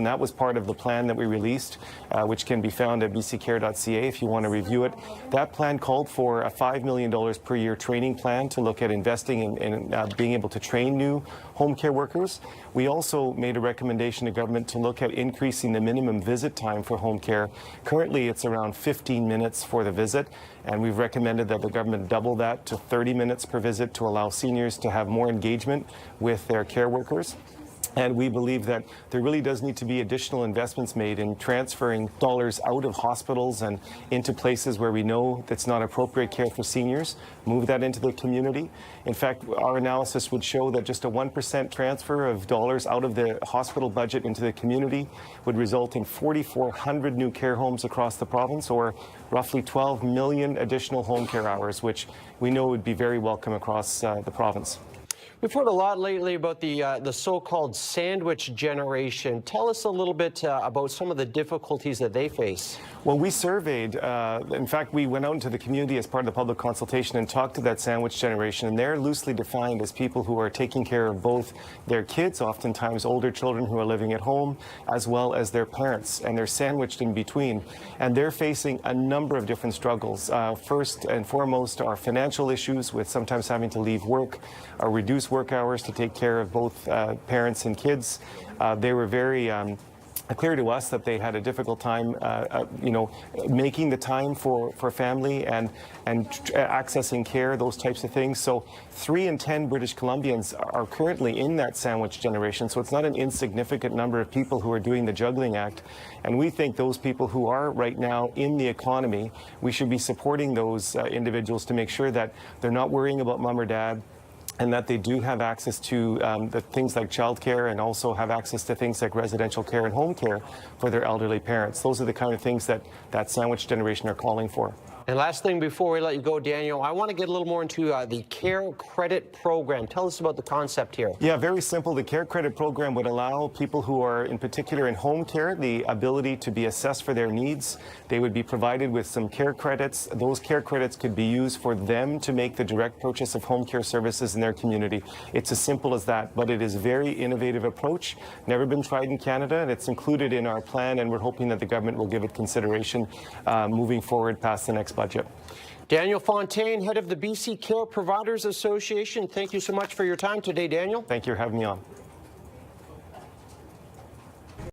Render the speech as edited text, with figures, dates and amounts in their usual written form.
and that was part of the plan that we released, which can be found at bccare.ca if you want to review it. That plan called for a $5 million per year training plan to look at investing in being able to train new home care workers. We also made a recommendation to government to look at increasing the minimum visit time for home care. Currently, it's around 15 minutes for the visit, and we've recommended that the government double that to 30 minutes per visit to allow seniors to have more engagement with their care workers. And we believe that there really does need to be additional investments made in transferring dollars out of hospitals and into places where we know that's not appropriate care for seniors, move that into the community. In fact, our analysis would show that just a 1% transfer of dollars out of the hospital budget into the community would result in 4,400 new care homes across the province, or roughly 12 million additional home care hours, which we know would be very welcome across the province. We've heard a lot lately about the so-called sandwich generation. Tell us a little bit about some of the difficulties that they face. Well, we surveyed, in fact, we went out into the community as part of the public consultation and talked to that sandwich generation, and they're loosely defined as people who are taking care of both their kids, oftentimes older children who are living at home, as well as their parents, and they're sandwiched in between. And they're facing a number of different struggles. First and foremost are financial issues with sometimes having to leave work or reduce work hours to take care of both parents and kids. They were very clear to us that they had a difficult time, making the time for family and accessing care, those types of things. So 3 in 10 British Columbians are currently in that sandwich generation. So it's not an insignificant number of people who are doing the juggling act. And we think those people who are right now in the economy, we should be supporting those individuals to make sure that they're not worrying about mom or dad, and that they do have access to the things like childcare, and also have access to things like residential care and home care for their elderly parents. Those are the kind of things that sandwich generation are calling for. And last thing before we let you go, Daniel, I want to get a little more into the Care Credit Program. Tell us about the concept here. Yeah, very simple. The Care Credit Program would allow people who are in particular in home care the ability to be assessed for their needs. They would be provided with some care credits. Those care credits could be used for them to make the direct purchase of home care services in their community. It's as simple as that, but it is a very innovative approach, never been tried in Canada, and it's included in our plan, and we're hoping that the government will give it consideration moving forward past the next budget. Daniel Fontaine, head of the BC Care Providers Association, thank you so much for your time today, Daniel. Thank you for having me on.